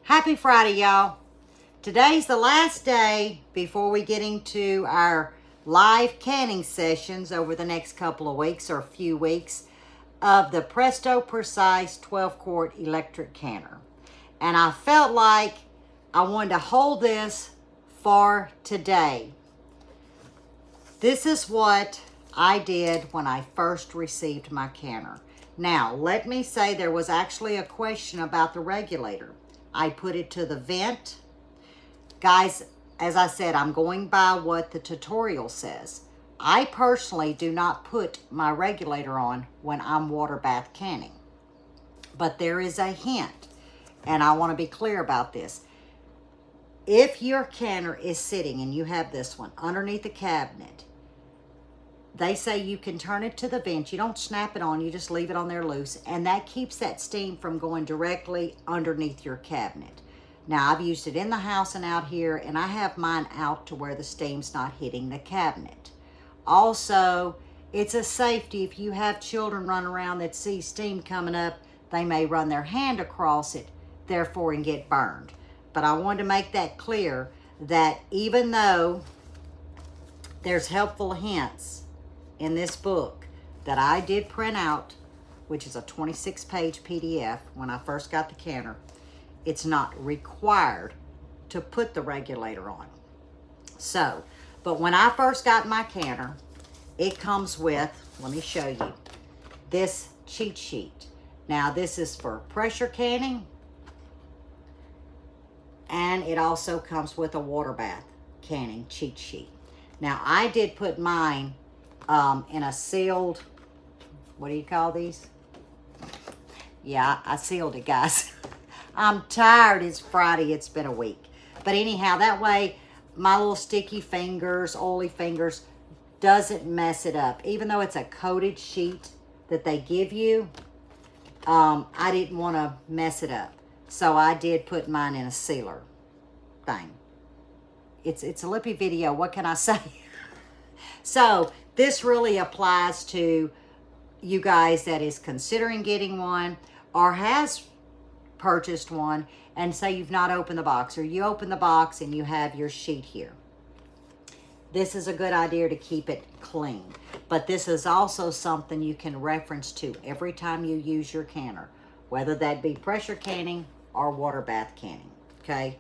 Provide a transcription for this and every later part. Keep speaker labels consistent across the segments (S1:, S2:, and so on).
S1: Happy Friday, y'all. Today's the last day before we get into our live canning sessions over the next couple of weeks or a few weeks of the Presto Precise 12-quart electric canner. And I felt like I wanted to hold this for today. This is what I did when I first received my canner. Now, let me say there was actually a question about the regulator. I put it to the vent. Guys, as I said, I'm going by what the tutorial says. I personally do not put my regulator on when I'm water bath canning. But there is a hint, and I want to be clear about this. If your canner is sitting, and you have this one, underneath the cabinet, they say you can turn it to the vent. You don't snap it on, you just leave it on there loose, and that keeps that steam from going directly underneath your cabinet. Now, I've used it in the house and out here, and I have mine out to where the steam's not hitting the cabinet. Also, it's a safety. If you have children run around that see steam coming up, they may run their hand across it, therefore, and get burned. But I wanted to make that clear that even though there's helpful hints in this book that I did print out, which is a 26-page PDF when I first got the canner, it's not required to put the regulator on. So, but when I first got my canner, it comes with, let me show you, this cheat sheet. Now, this is for pressure canning, and it also comes with a water bath canning cheat sheet. Now, I did put mine in a sealed, what do you call these? Yeah, I sealed it, guys. I'm tired. It's Friday. It's been a week. But anyhow, that way my little sticky fingers, oily fingers, doesn't mess it up. Even though it's a coated sheet that they give you, I didn't want to mess it up. So I did put mine in a sealer thing. It's a Lippy video. What can I say? So this really applies to you guys that is considering getting one or has purchased one, and say you've not opened the box, or you open the box and you have your sheet here. This is a good idea to keep it clean. But this is also something you can reference to every time you use your canner, whether that be pressure canning or water bath canning, okay?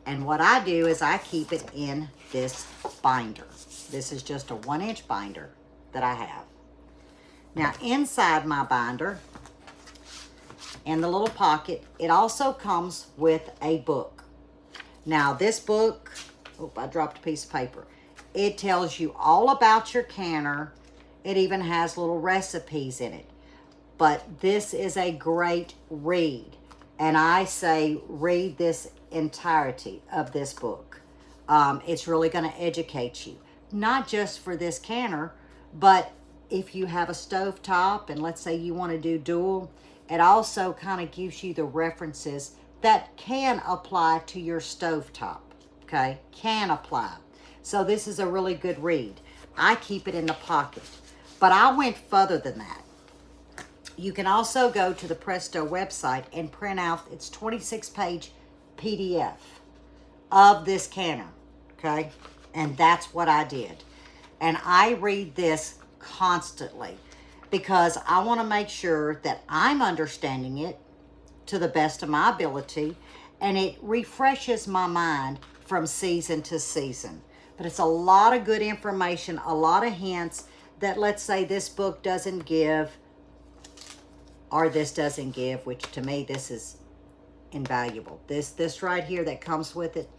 S1: And what I do is I keep it in this binder. This is just a 1-inch binder that I have. Now, inside my binder, in the little pocket, it also comes with a book. Now, this book, oh, I dropped a piece of paper. It tells you all about your canner. It even has little recipes in it. But this is a great read. And I say read this entirety of this book. It's really going to educate you. Not just for this canner, but if you have a stovetop and let's say you want to do dual, it also kind of gives you the references that can apply to your stovetop, okay? Can apply. So this is a really good read. I keep it in the pocket, but I went further than that. You can also go to the Presto website and print out its 26-page PDF of this canner, okay? And that's what I did. And I read this constantly because I want to make sure that I'm understanding it to the best of my ability, and it refreshes my mind from season to season. But it's a lot of good information, a lot of hints that, let's say, this book doesn't give, or this doesn't give, which to me, this is invaluable. This right here that comes with it,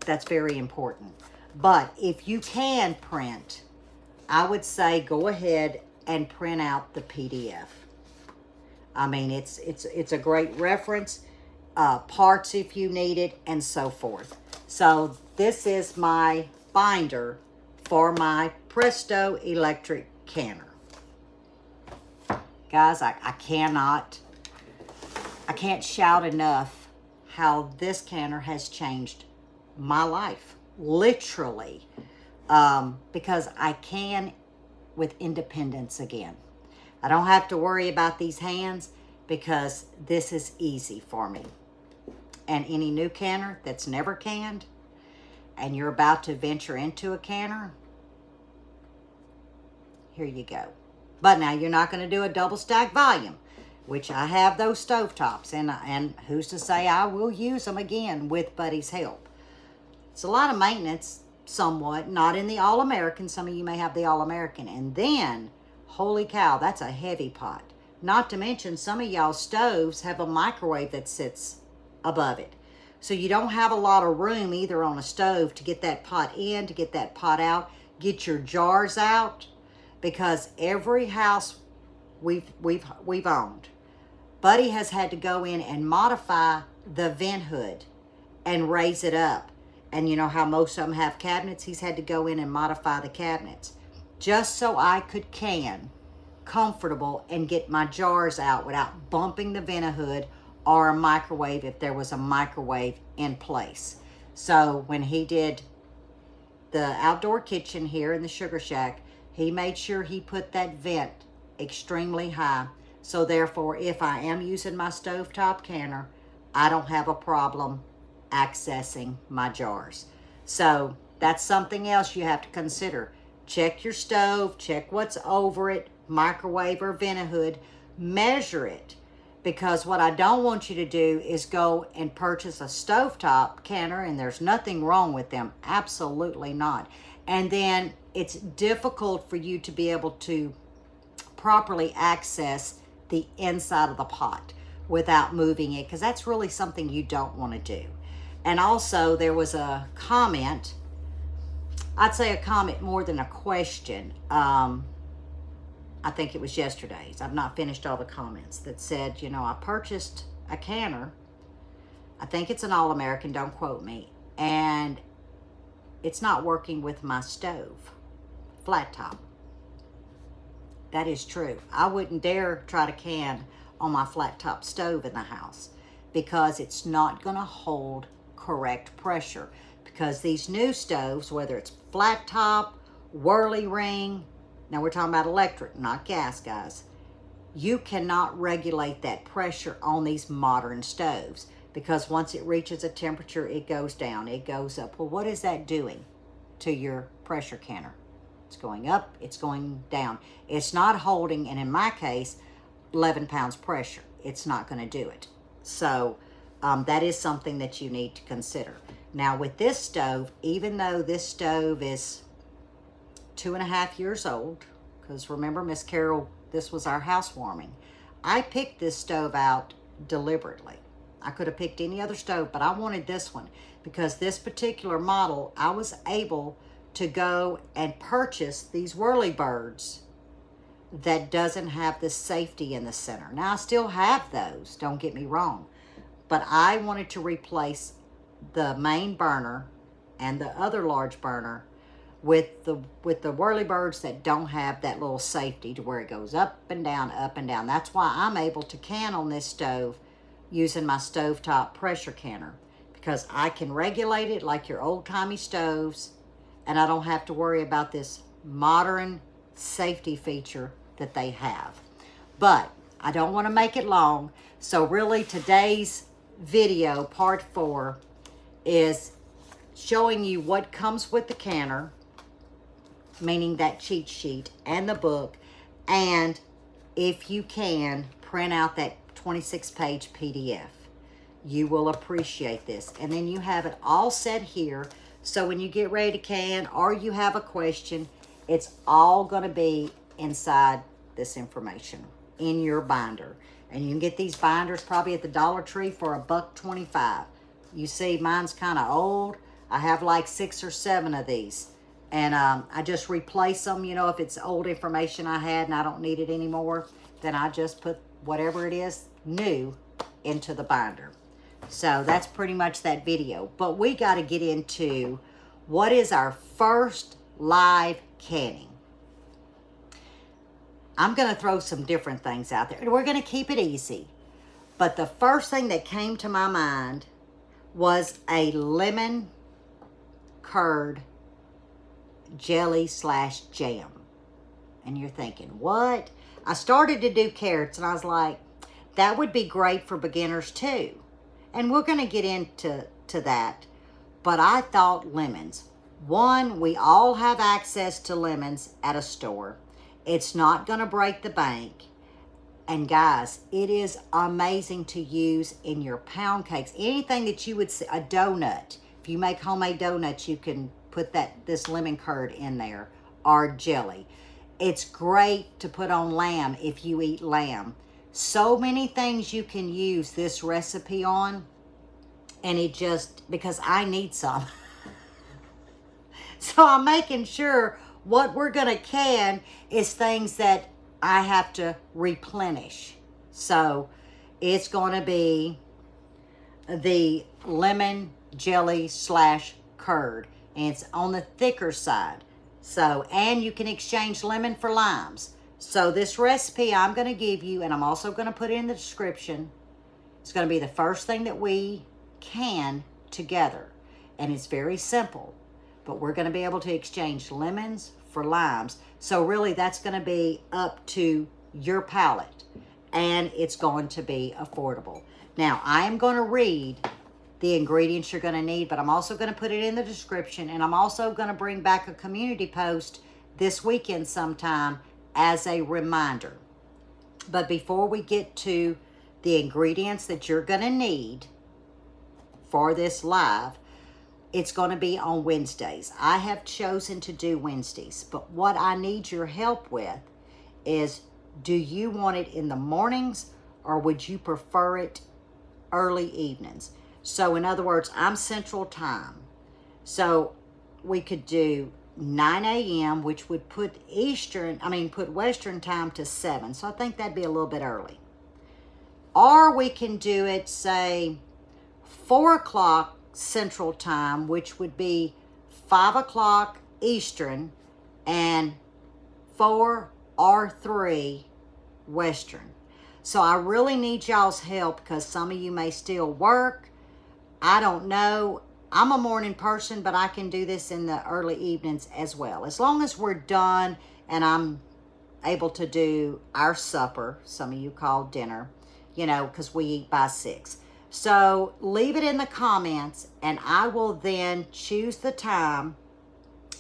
S1: that's very important. But if you can print, I would say go ahead and print out the PDF. I mean, it's a great reference, parts if you need it, and so forth. So this is my binder for my Presto electric canner. Guys, I can't shout enough how this canner has changed my life, literally, because I can with independence again. I don't have to worry about these hands because this is easy for me. and any new canner that's never canned, and you're about to venture into a canner, here you go. But now you're not going to do a double stack volume, which I have those stovetops, and who's to say I will use them again with Buddy's help. It's a lot of maintenance, somewhat, not in the All-American. Some of you may have the All-American. And then, holy cow, that's a heavy pot. Not to mention, some of y'all stoves have a microwave that sits above it. So you don't have a lot of room either on a stove to get that pot in, to get that pot out, get your jars out, because every house we've owned, Buddy has had to go in and modify the vent hood and raise it up. And you know how most of them have cabinets? He's had to go in and modify the cabinets just so I could can comfortable and get my jars out without bumping the vent hood or a microwave if there was a microwave in place. So when he did the outdoor kitchen here in the Sugar Shack, he made sure he put that vent extremely high. So therefore, if I am using my stovetop canner, I don't have a problem accessing my jars. So that's something else you have to consider. Check your stove, check what's over it, microwave or vent hood, measure it. Because what I don't want you to do is go and purchase a stovetop canner, and there's nothing wrong with them, absolutely not. And then it's difficult for you to be able to properly access the inside of the pot without moving it, because that's really something you don't want to do. And also there was a comment, I'd say a comment more than a question, I think it was yesterday's, I've not finished all the comments, that said, you know, I purchased a canner, I think it's an All-American, don't quote me, and it's not working with my stove, flat top. That is true. I wouldn't dare try to can on my flat top stove in the house because it's not going to hold correct pressure. Because these new stoves, whether it's flat top, whirly ring, now we're talking about electric, not gas, guys, you cannot regulate that pressure on these modern stoves because once it reaches a temperature, it goes down, it goes up. Well, what is that doing to your pressure canner? It's going up, it's going down. It's not holding, and in my case, 11 pounds pressure. It's not going to do it. So that is something that you need to consider. Now with this stove, even though this stove is 2.5 years old, because remember, Miss Carol, this was our housewarming. I picked this stove out deliberately. I could have picked any other stove, but I wanted this one because this particular model, I was able to go and purchase these whirlybirds that doesn't have the safety in the center. Now I still have those, don't get me wrong, but I wanted to replace the main burner and the other large burner with the whirlybirds that don't have that little safety to where it goes up and down, up and down. That's why I'm able to can on this stove using my stovetop pressure canner, because I can regulate it like your old-timey stoves, and I don't have to worry about this modern safety feature that they have. But I don't want to make it long, so really today's video, part 4, is showing you what comes with the canner, meaning that cheat sheet and the book, and if you can, print out that 26-page PDF. You will appreciate this. And then you have it all set here, so when you get ready to can or you have a question, it's all going to be inside this information in your binder. And you can get these binders probably at the Dollar Tree for $1.25. You see, mine's kind of old. I have like 6 or 7 of these. And I just replace them. You know, if it's old information I had and I don't need it anymore, then I just put whatever it is new into the binder. So that's pretty much that video. But we got to get into what is our first live canning. I'm going to throw some different things out there. We're going to keep it easy. But the first thing that came to my mind was a lemon curd jelly / jam. And you're thinking, what? I started to do carrots and I was like, that would be great for beginners too. And we're going to get into that. But I thought lemons. One, we all have access to lemons at a store. It's not going to break the bank. And guys, it is amazing to use in your pound cakes. Anything that you would see, a donut. If you make homemade donuts, you can put this lemon curd in there, or jelly. It's great to put on lamb if you eat lamb. So many things you can use this recipe on, and it just, because I need some. So I'm making sure what we're going to can is things that I have to replenish. So it's going to be the lemon jelly / curd. And it's on the thicker side. So, and you can exchange lemon for limes. So this recipe I'm going to give you, and I'm also going to put it in the description. It's going to be the first thing that we can together. And it's very simple. But we're going to be able to exchange lemons for limes. So really that's going to be up to your palate. And it's going to be affordable. Now I am going to read the ingredients you're going to need, but I'm also going to put it in the description, and I'm also going to bring back a community post this weekend sometime as a reminder. But before we get to the ingredients that you're going to need for this live, it's going to be on Wednesdays. I have chosen to do Wednesdays, but what I need your help with is, do you want it in the mornings or would you prefer it early evenings? So in other words, I'm Central Time. So we could do 9 a.m., which would put Western Time to 7. So I think that'd be a little bit early. Or we can do it, say, 4 o'clock Central Time, which would be 5 o'clock Eastern, and 4 or 3 Western. So I really need y'all's help because some of you may still work. I don't know. I'm a morning person, but I can do this in the early evenings as well. As long as we're done and I'm able to do our supper, some of you call dinner, because we eat by 6. So leave it in the comments and I will then choose the time.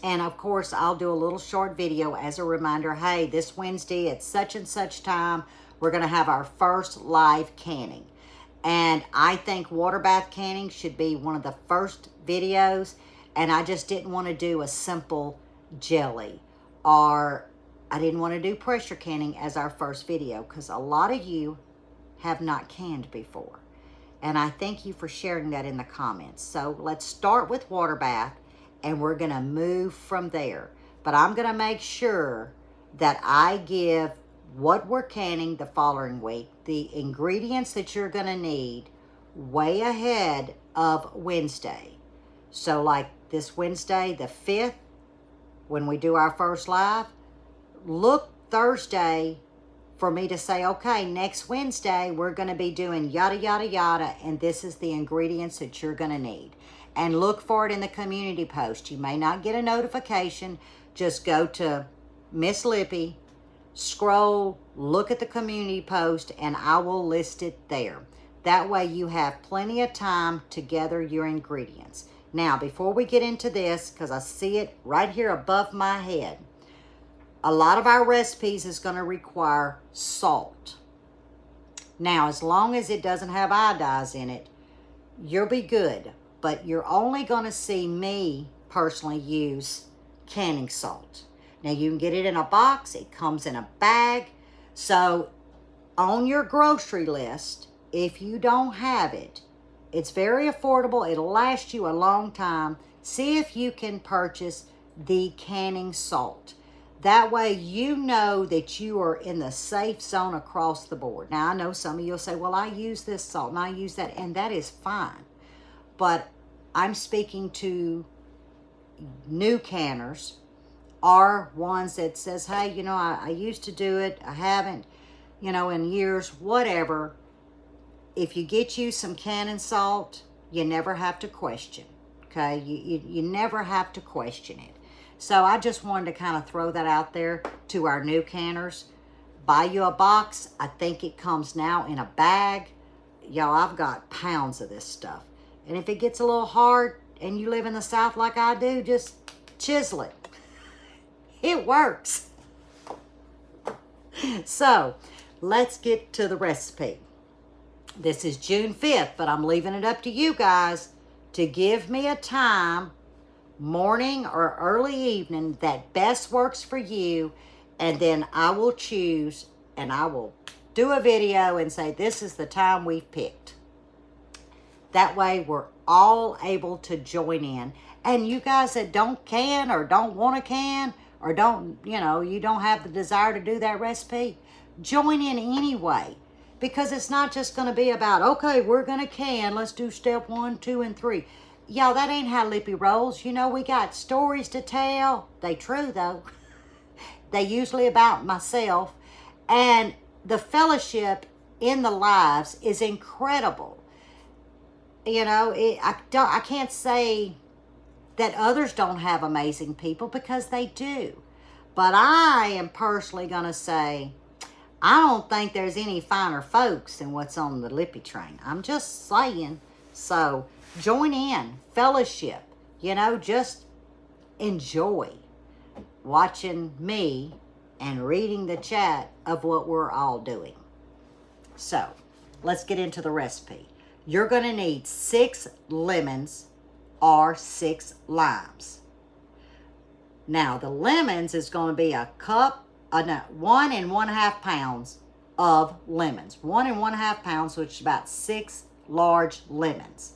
S1: And of course, I'll do a little short video as a reminder. Hey, this Wednesday at such and such time, we're going to have our first live canning. And I think water bath canning should be one of the first videos. And I just didn't want to do a simple jelly. Or I didn't want to do pressure canning as our first video. Because a lot of you have not canned before. And I thank you for sharing that in the comments. So let's start with water bath. And we're going to move from there. But I'm going to make sure that I give what we're canning the following week, the ingredients that you're going to need way ahead of Wednesday. So like this Wednesday, the 5th, when we do our first live, look Thursday for me to say, okay, next Wednesday, we're going to be doing yada, yada, yada, and this is the ingredients that you're going to need. And look for it in the community post. You may not get a notification. Just go to Miss Lippy, scroll, look at the community post, and I will list it there. That way you have plenty of time to gather your ingredients. Now, before we get into this, because I see it right here above my head, a lot of our recipes is going to require salt. Now, as long as it doesn't have iodize in it, you'll be good. But you're only going to see me personally use canning salt. Now, you can get it in a box. It comes in a bag. So, on your grocery list, if you don't have it, it's very affordable. It'll last you a long time. See if you can purchase the canning salt. That way, you know that you are in the safe zone across the board. Now, I know some of you will say, well, I use this salt and I use that, and that is fine. But I'm speaking to new canners, or ones that says, hey, I used to do it, I haven't, in years, whatever. If you get you some canning salt, you never have to question, okay? You never have to question it. So I just wanted to kind of throw that out there to our new canners. Buy you a box. I think it comes now in a bag. y'all, I've got pounds of this stuff. And if it gets a little hard and you live in the South like I do, just chisel it. It works. So, let's get to the recipe. This is June 5th, but I'm leaving it up to you guys to give me a time, morning or early evening, that best works for you, and then I will choose and I will do a video and say this is the time we've picked. That way we're all able to join in. And you guys that don't can or don't want to can or don't, you don't have the desire to do that recipe, join in anyway. Because it's not just going to be about, okay, we're going to can. Let's do step 1, 2, and 3. Y'all, that ain't how Lippy rolls. We got stories to tell. They true, though. They usually about myself. And the fellowship in the lives is incredible. I can't say that others don't have amazing people, because they do. But I am personally going to say, I don't think there's any finer folks than what's on the Lippy train. I'm just saying. So join in, fellowship, just enjoy watching me and reading the chat of what we're all doing. So let's get into the recipe. You're going to need 6 lemons or 6 limes. Now the lemons is going to be a cup, 1 1/2 pounds of lemons. 1 1/2 pounds, which is about 6 large lemons.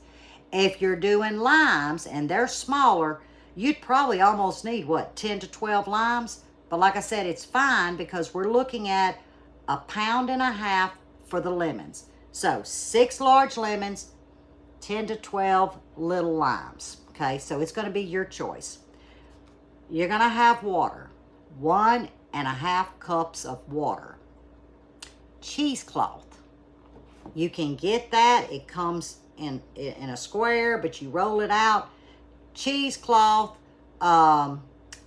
S1: If you're doing limes and they're smaller, you'd probably almost need, 10 to 12 limes? But like I said, it's fine because we're looking at 1.5 pounds for the lemons. So 6 large lemons, 10 to 12 little limes. Okay, so it's going to be your choice. You're going to have water, 1.5 cups of water. Cheesecloth. You can get that. It comes in a square, but you roll it out. Cheesecloth. I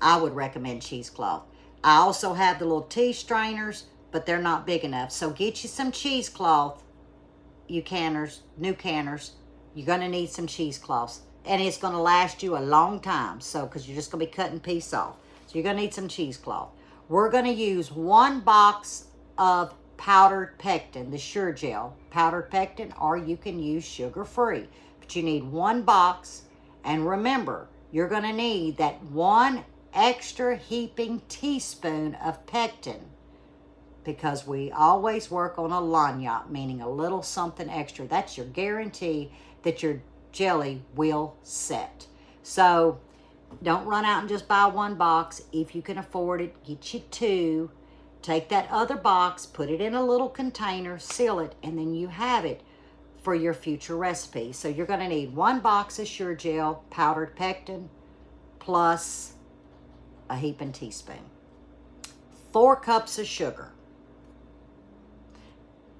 S1: would recommend cheesecloth. I also have the little tea strainers, but they're not big enough. So get you some cheesecloth, you canners, new canners. You're going to need some cheesecloths. And it's going to last you a long time. So, because you're just going to be cutting piece off. So you're going to need some cheesecloth. We're going to use 1 box of powdered pectin, the Sure Gel powdered pectin, or you can use sugar-free. But you need 1 box. And remember, you're going to need that 1 extra heaping teaspoon of pectin, because we always work on a lagniappe, meaning a little something extra. That's your guarantee that your jelly will set. So don't run out and just buy 1 box. If you can afford it, get you 2. Take that other box, put it in a little container, seal it, and then you have it for your future recipe. So you're going to need 1 box of Sure Gel powdered pectin plus a heaping teaspoon. 4 cups of sugar.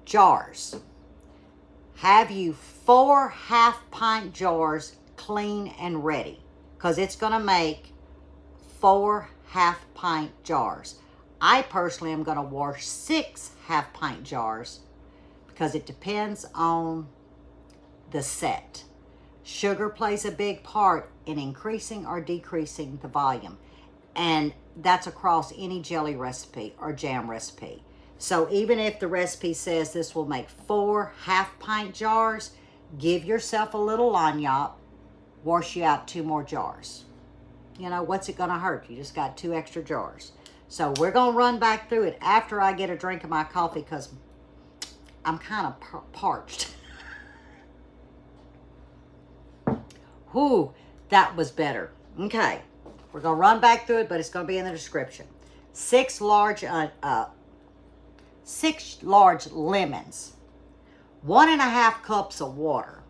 S1: Jars. Have you 4 half-pint jars clean and ready, because it's going to make 4 half-pint jars. I personally am going to wash 6 half-pint jars because it depends on the set. Sugar plays a big part in increasing or decreasing the volume, and that's across any jelly recipe or jam recipe. So even if the recipe says this will make 4 half-pint jars, give yourself a little lagniappe, wash you out 2 more jars. What's it going to hurt? You just got 2 extra jars. So we're going to run back through it after I get a drink of my coffee, because I'm kind of parched. Whew, that was better. Okay, we're going to run back through it, but it's going to be in the description. 6 large lemons, 1.5 cups of water,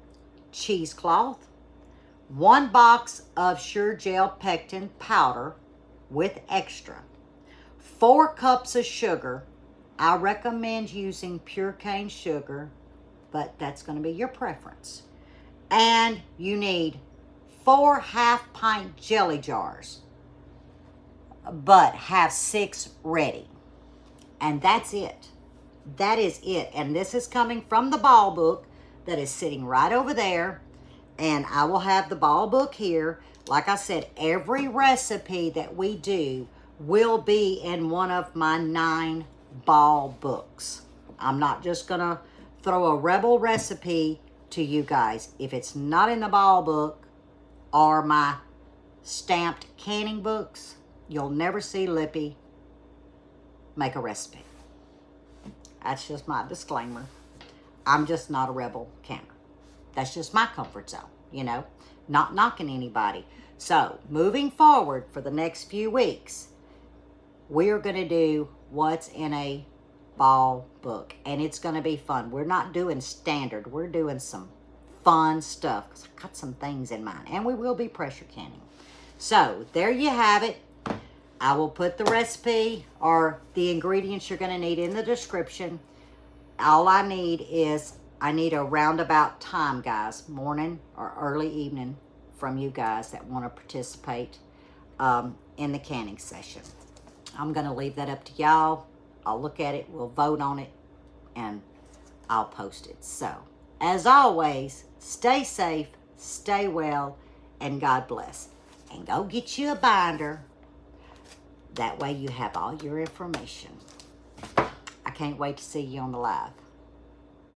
S1: cheesecloth, 1 box of Sure Gel pectin powder with extra, 4 cups of sugar. I recommend using pure cane sugar, but that's going to be your preference. And you need 4 half-pint jelly jars, but have 6 ready. And that's it. That is it. And this is coming from the ball book. that is sitting right over there. And I will have the ball book here. Like I said, every recipe that we do will be in one of my 9 ball books. I'm not just going to throw a rebel recipe to you guys. If it's not in the ball book or my stamped canning books, you'll never see Lippy make a recipe. That's just my disclaimer. I'm just not a rebel canner. That's just my comfort zone, you know, not knocking anybody. So moving forward for the next few weeks, we're going to do what's in a ball book, and it's going to be fun. We're not doing standard. We're doing some fun stuff because I've got some things in mind, and we will be pressure canning. So there you have it. I will put the recipe or the ingredients you're going to need in the description. All I need is, I need a roundabout time, guys, morning or early evening from you guys that want to participate in the canning session. I'm going to leave that up to y'all. I'll look at it, we'll vote on it, and I'll post it. So, as always, stay safe, stay well, and God bless. And go get you a binder. That way you have all your information. I can't wait to see you on the live.